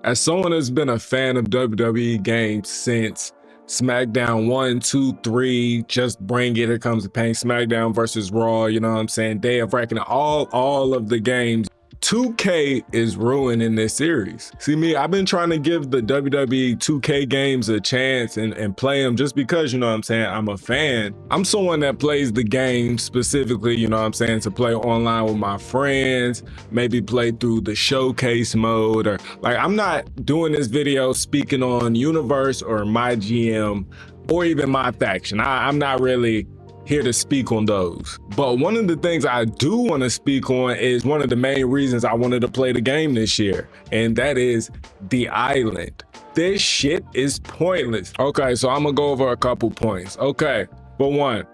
As someone that's been a fan of WWE games since SmackDown 1, 2, 3, Just Bring It, Here Comes the Pain, SmackDown versus Raw, you know what I'm saying, Day of Reckoning, all of the games, 2K is ruining this series. See me, I've been trying to give the WWE 2K games a chance and play them just because, you know what I'm saying, I'm a fan. I'm someone that plays the game specifically, you know what I'm saying, to play online with my friends, maybe play through the showcase mode, or like, I'm not doing this video speaking on Universe or my GM or even my faction. I'm not really here to speak on those. But one of the things I do want to speak on is one of the main reasons I wanted to play the game this year, and that is the island. This shit is pointless. Okay, so I'm gonna go over a couple points. Okay, for one,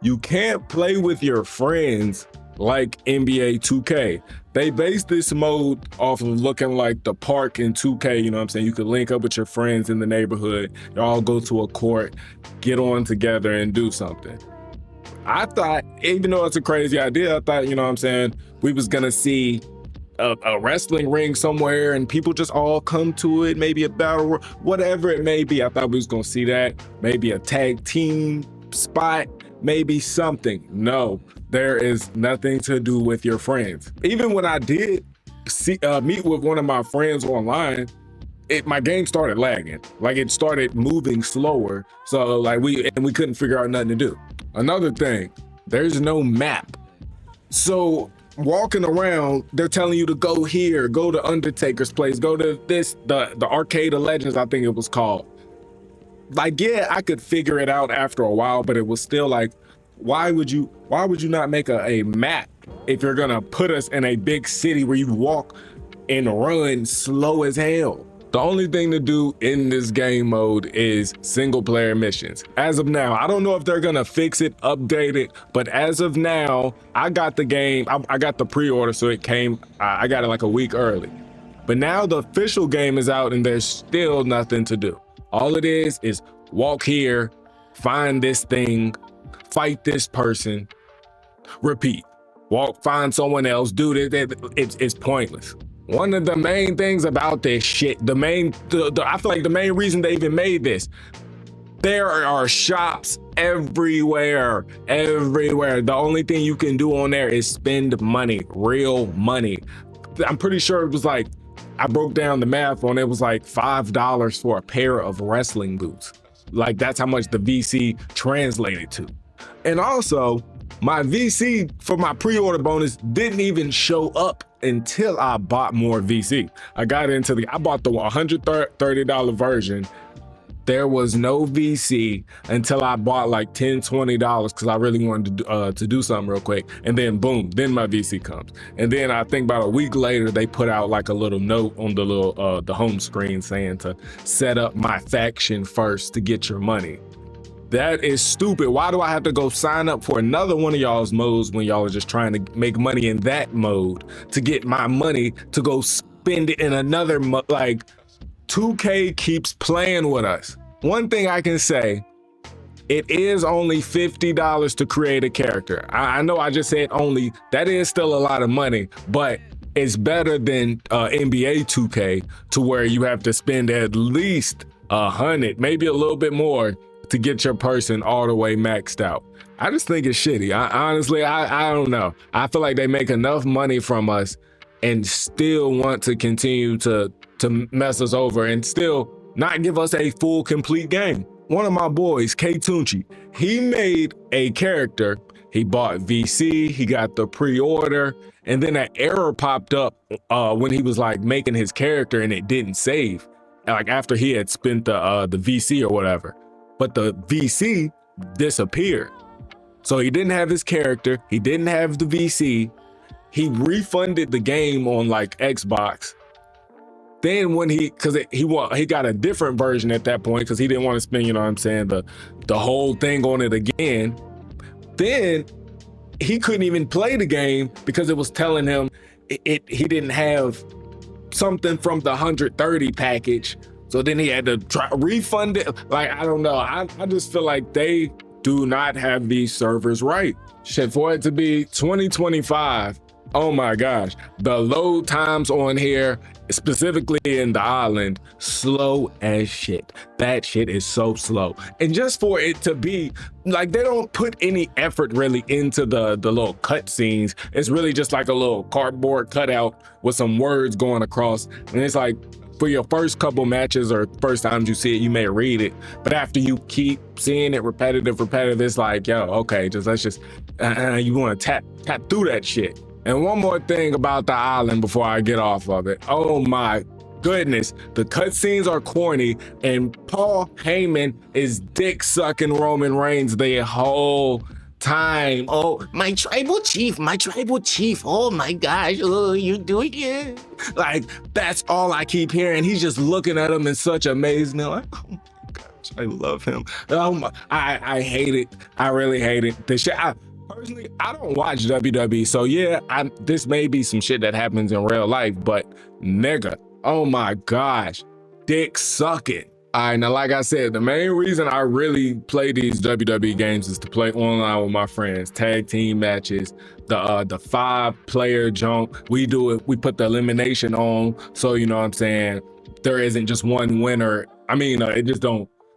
you can't play with your friends like NBA 2K. They base this mode off of looking like the park in 2K, you know what I'm saying? You could link up with your friends in the neighborhood, y'all go to a court, get on together and do something. I thought, even though it's a crazy idea, I thought, you know what I'm saying, we was gonna see a wrestling ring somewhere and people just all come to it, maybe a battle, whatever it may be. I thought we was gonna see that, maybe a tag team spot, maybe something. No, there is nothing to do with your friends. Even when I did meet with one of my friends online, my game started lagging. Like, it started moving slower. So like we couldn't figure out nothing to do. Another thing, there's no map. So walking around, they're telling you to go here, go to Undertaker's place, go to this, the Arcade of Legends, I think it was called. Like, yeah, I could figure it out after a while, but it was still like, why would you not make a map if you're gonna put us in a big city where you walk and run slow as hell? The only thing to do in this game mode is single player missions. As of now, I don't know if they're gonna fix it, update it, but as of now, I got the game, I got the pre-order, so it came, I got it like a week early. But now the official game is out and there's still nothing to do. All it is walk here, find this thing, fight this person, repeat. Walk, find someone else, do this, it's pointless. One of the main things about this shit, I feel like the main reason they even made this, there are shops everywhere. The only thing you can do on there is spend money, real money. I'm pretty sure it was like, I broke down the math on it, was like $5 for a pair of wrestling boots. Like, that's how much the VC translated to. And also, my VC for my pre-order bonus didn't even show up until I bought more VC. I bought the $130 version. There was no VC until I bought like $10, $20 because I really wanted to do something real quick. And then boom, then my VC comes. And then I think about a week later, they put out like a little note on the little the home screen saying to set up my faction first to get your money. That is stupid. Why do I have to go sign up for another one of y'all's modes when y'all are just trying to make money in that mode to get my money to go spend it in another mode? Like, 2K keeps playing with us. One thing I can say, it is only $50 to create a character. I know I just said only, that is still a lot of money, but it's better than NBA 2K to where you have to spend at least 100, maybe a little bit more to get your person all the way maxed out. I just think it's shitty. Honestly, I don't know. I feel like they make enough money from us and still want to continue to mess us over and still not give us a full complete game. One of my boys, K Tunchi, he made a character. He bought VC, he got the pre-order, and then an error popped up when he was like making his character and it didn't save, like after he had spent the VC or whatever. But the VC disappeared. So he didn't have his character, he didn't have the VC, he refunded the game on like Xbox. Then when he got a different version at that point because he didn't want to spend, you know what I'm saying, the whole thing on it again. Then he couldn't even play the game because it was telling him he didn't have something from the 130 package. So then he had to refund it. Like, I don't know. I just feel like they do not have these servers right. Shit, for it to be 2025 Oh my gosh, the load times on here, specifically in the island, slow as shit. That shit is so slow. And just for it to be like, they don't put any effort really into the little cut scenes. It's really just like a little cardboard cutout with some words going across. And it's like, for your first couple matches or first times you see it, you may read it, but after you keep seeing it repetitive, it's like, yo, okay, let's just you want to tap through that shit. And one more thing about the island before I get off of it. Oh my goodness, the cutscenes are corny, and Paul Heyman is dick sucking Roman Reigns the whole time. Oh, my tribal chief. Oh my gosh, oh, you're doing it. Like, that's all I keep hearing. He's just looking at him in such amazement. Like, oh my gosh, I love him. Oh my, I hate it. I really hate it. The shit. Personally, I don't watch WWE, so yeah, this may be some shit that happens in real life, but nigga, oh my gosh, dick sucking. All right, now like I said, the main reason I really play these WWE games is to play online with my friends, tag team matches, the 5-player jump. We do it, we put the elimination on, so you know what I'm saying, there isn't just one winner. I mean, it just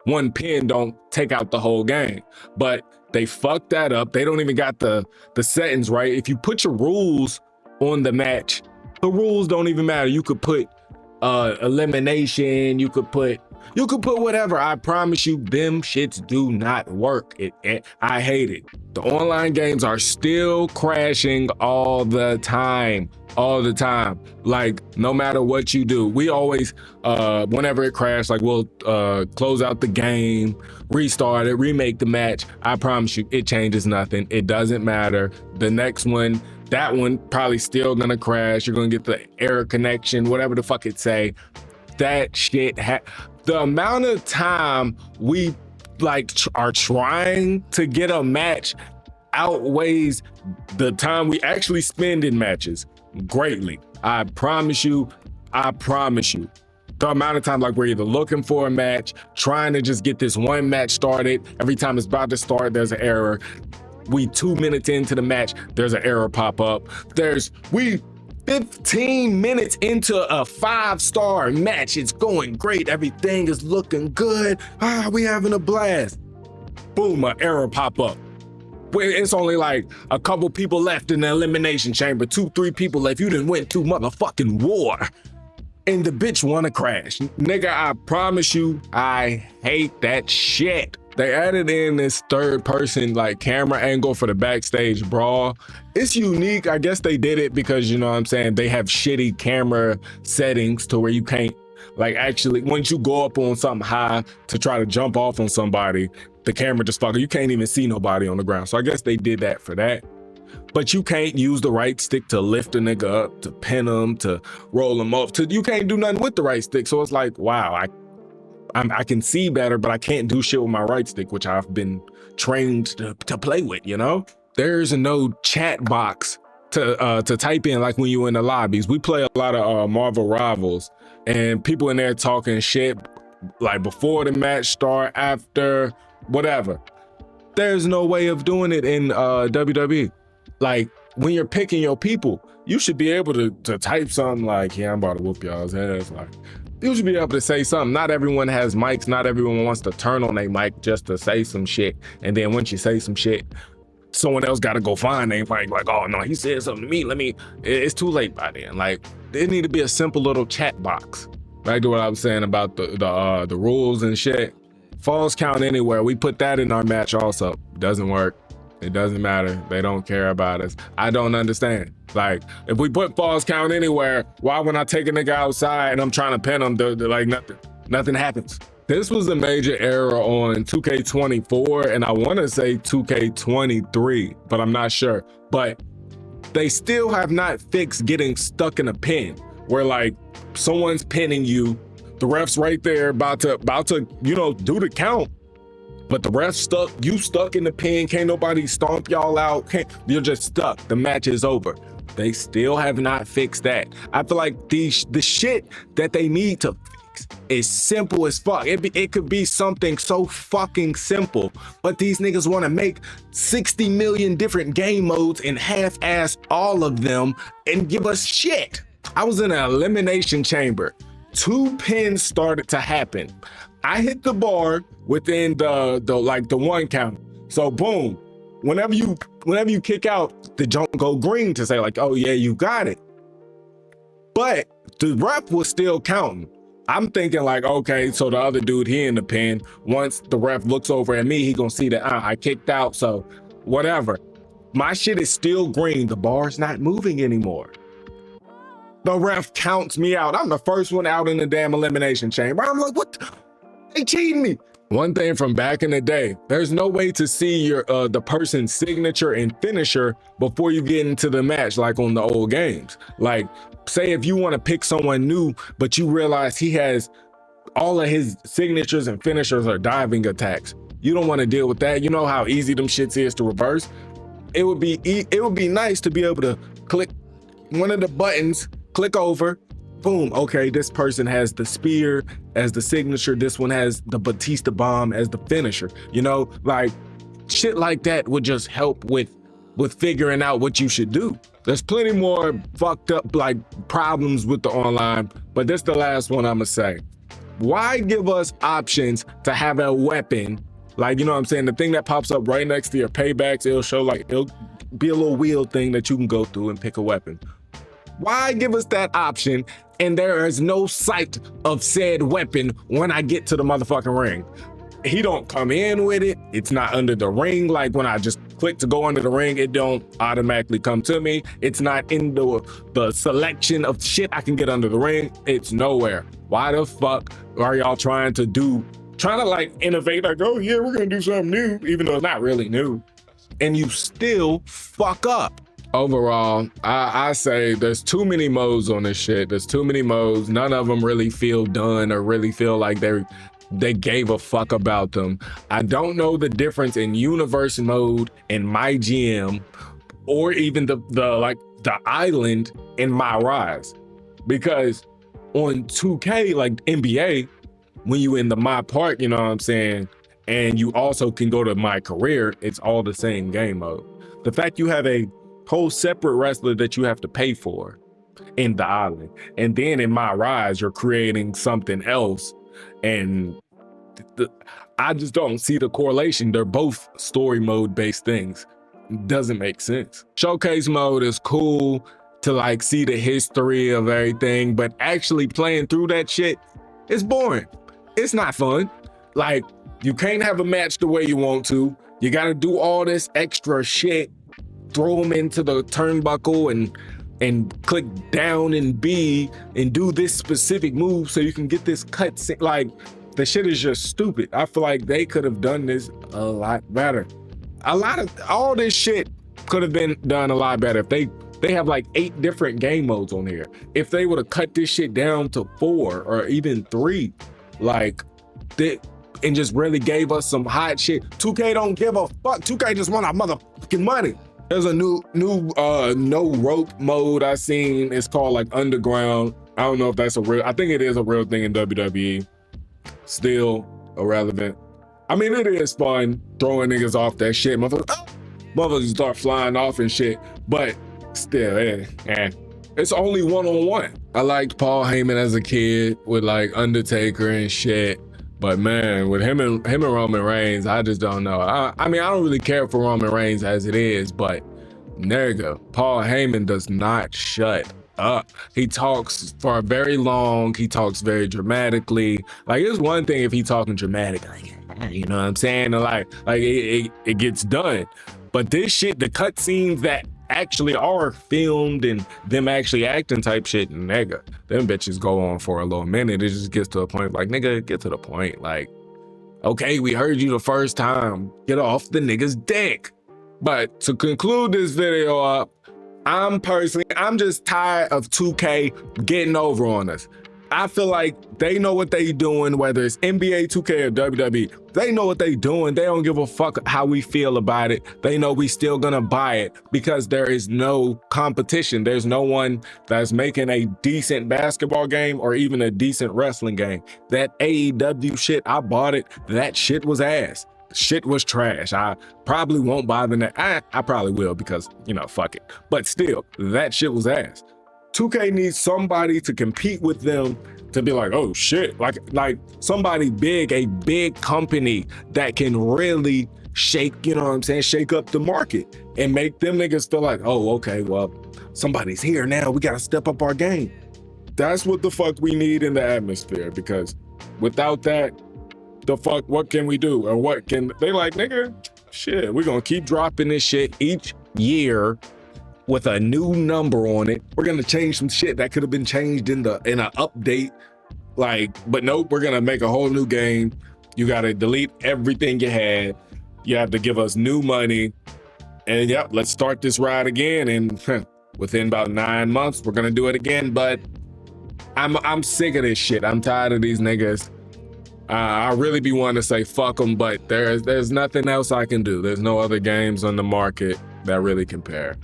one pin don't take out the whole game, but they fucked that up. They don't even got the settings right. If you put your rules on the match, the rules don't even matter. You could put elimination, you could put whatever. I promise you, them shits do not work. I hate it. The online games are still crashing all the time. Like, no matter what you do, we always whenever it crashes, like, we'll close out the game, restart it, remake the match. I promise you, it changes nothing. It doesn't matter. The next one, that one probably still gonna crash. You're gonna get the error connection, whatever the fuck it say. That shit, the amount of time we like are trying to get a match outweighs the time we actually spend in matches greatly. I promise you. The amount of time, like, we're either looking for a match, trying to just get this one match started. Every time it's about to start, there's an error. We 2 minutes into the match, there's an error pop up. We 15 minutes into a 5-star match. It's going great. Everything is looking good. We having a blast. Boom, an error pop up. It's only like a couple people left in the elimination chamber, 2-3 people left. You done went to motherfucking war, and the bitch wanna crash. Nigga, I promise you, I hate that shit. They added in this third-person like camera angle for the backstage brawl. It's unique. I guess they did it because, you know what I'm saying, they have shitty camera settings to where you can't, like, actually, once you go up on something high to try to jump off on somebody, the camera just you can't even see nobody on the ground. So I guess they did that for that. But you can't use the right stick to lift a nigga up, to pin him, to roll him up. You can't do nothing with the right stick. So it's like, wow, I can see better, but I can't do shit with my right stick, which I've been trained to play with, you know? There's no chat box to type in like when you in the lobbies. We play a lot of Marvel Rivals, and people in there talking shit like before the match start, after, whatever. There's no way of doing it in WWE. Like, when you're picking your people, you should be able to type something like, yeah, I'm about to whoop y'all's ass. Like, you should be able to say something. Not everyone has mics. Not everyone wants to turn on a mic just to say some shit. And then once you say some shit, someone else got to go find their mic. Like, oh no, he said something to me. It's too late by then. Like, there need to be a simple little chat box. Back to what I was saying about the rules and shit. Falls count anywhere. We put that in our match also. Doesn't work. It doesn't matter. They don't care about us. I don't understand. Like, if we put falls count anywhere, why when I take a nigga outside and I'm trying to pin him, like, nothing happens. This was a major error on 2K24, and I want to say 2K23, but I'm not sure. But they still have not fixed getting stuck in a pin where, like, someone's pinning you, the ref's right there about to, you know, do the count, but the ref stuck in the pin. Can't nobody stomp y'all out. You're just stuck. The match is over. They still have not fixed that. I feel like the shit that they need to It's simple as fuck. It could be something so fucking simple, but these niggas want to make 60 million different game modes and half-ass all of them and give us shit. I was in an elimination chamber. 2 pins started to happen. I hit the bar within the 1 count. So boom, whenever you kick out, the jump go green to say like, oh yeah, you got it. But the ref was still counting. I'm thinking like, okay, so the other dude, he in the pin. Once the ref looks over at me, he gonna see that I kicked out, so whatever. My shit is still green. The bar's not moving anymore. The ref counts me out. I'm the first one out in the damn elimination chamber. I'm like, what? They cheating me. One thing from back in the day, there's no way to see your the person's signature and finisher before you get into the match, like on the old games. Like, say if you want to pick someone new, but you realize he has all of his signatures and finishers are diving attacks. You don't want to deal with that. You know how easy them shits is to reverse. It would be nice to be able to click one of the buttons, click over, boom, okay, this person has the spear as the signature, this one has the Batista bomb as the finisher. You know, like shit like that would just help with figuring out what you should do. There's plenty more fucked up like problems with the online, but this is the last one I'm gonna say. Why give us options to have a weapon? Like, you know what I'm saying? The thing that pops up right next to your paybacks, it'll show like, it'll be a little wheel thing that you can go through and pick a weapon. Why give us that option and there is no sight of said weapon when I get to the motherfucking ring? He don't come in with it. It's not under the ring. Like when I just click to go under the ring, it don't automatically come to me. It's not in the selection of shit I can get under the ring. It's nowhere. Why the fuck are y'all trying to like innovate? Like, oh yeah, we're gonna do something new, even though it's not really new. And you still fuck up. Overall, I say there's too many modes on this shit. There's too many modes. None of them really feel done or really feel like they gave a fuck about them. I don't know the difference in universe mode and my GM, or even the island in my rise, because on 2K, like NBA, when you in the my part, you know what I'm saying, and you also can go to my career, it's all the same game mode. The fact you have a whole separate wrestler that you have to pay for in the island, and then in my rise you're creating something else, and I just don't see the correlation. They're both story mode based things. It doesn't make sense. Showcase mode is cool to like see the history of everything, but actually playing through that shit is boring. It's not fun. Like, you can't have a match the way you want to. You gotta do all this extra shit, throw them into the turnbuckle and click down and B and do this specific move so you can get this cut. Like, the shit is just stupid. I feel like they could have done this a lot better. All this shit could have been done a lot better if they have like 8 different game modes on here. If they would have cut this shit down to 4 or even 3, like and just really gave us some hot shit. 2K don't give a fuck. 2K just want our motherfucking money. There's a new no rope mode I seen. It's called like Underground. I don't know if that's I think it is a real thing in WWE. Still irrelevant. I mean, it is fun throwing niggas off that shit. Motherfuckers start flying off and shit, but still, it's only one-on-one. I liked Paul Heyman as a kid with like Undertaker and shit. But man, with him and Roman Reigns, I just don't know. I mean, I don't really care for Roman Reigns as it is, but nigga, Paul Heyman does not shut up. He talks for very long. He talks very dramatically. Like, it's one thing if he talking dramatic, like, you know what I'm saying? Like it gets done. But this shit, the cut scenes that actually are filmed and them actually acting type shit, nigga, them bitches go on for a little minute. It just gets to a point like, nigga, get to the point. Like, okay, we heard you the first time, get off the nigga's dick. But to conclude this video up, I'm just tired of 2K getting over on us. I feel like they know what they doing, whether it's NBA 2K or WWE. They know what they doing. They don't give a fuck how we feel about it. They know we still gonna buy it because there is no competition. There's no one that's making a decent basketball game or even a decent wrestling game. That AEW shit, I bought it. That shit was ass. Shit was trash. I probably won't buy the next. I probably will because, you know, fuck it. But still, that shit was ass. 2K needs somebody to compete with them to be like, oh shit, like somebody big, a big company that can really shake, you know what I'm saying, shake up the market and make them niggas feel like, oh, okay, well, somebody's here now. We gotta step up our game. That's what the fuck we need in the atmosphere, because without that, the fuck, what can we do? Or what can they like, nigga? Shit, we're gonna keep dropping this shit each year with a new number on it. We're gonna change some shit that could have been changed in an update. Like, but nope, we're gonna make a whole new game. You gotta delete everything you had. You have to give us new money. And yep, let's start this ride again. And within about 9 months, we're gonna do it again. But I'm sick of this shit. I'm tired of these niggas. I really be wanting to say fuck them, but there's nothing else I can do. There's no other games on the market that really compare.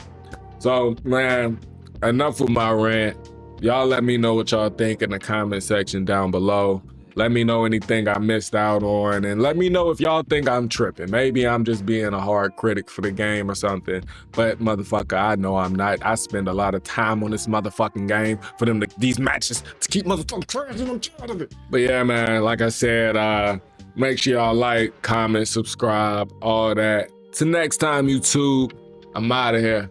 So, man, enough with my rant. Y'all let me know what y'all think in the comment section down below. Let me know anything I missed out on, and let me know if y'all think I'm tripping. Maybe I'm just being a hard critic for the game or something, but motherfucker, I know I'm not. I spend a lot of time on this motherfucking game for them these matches to keep motherfucking trash, and I'm tired of it. But yeah, man, like I said, make sure y'all like, comment, subscribe, all that. Till next time, YouTube, I'm out of here.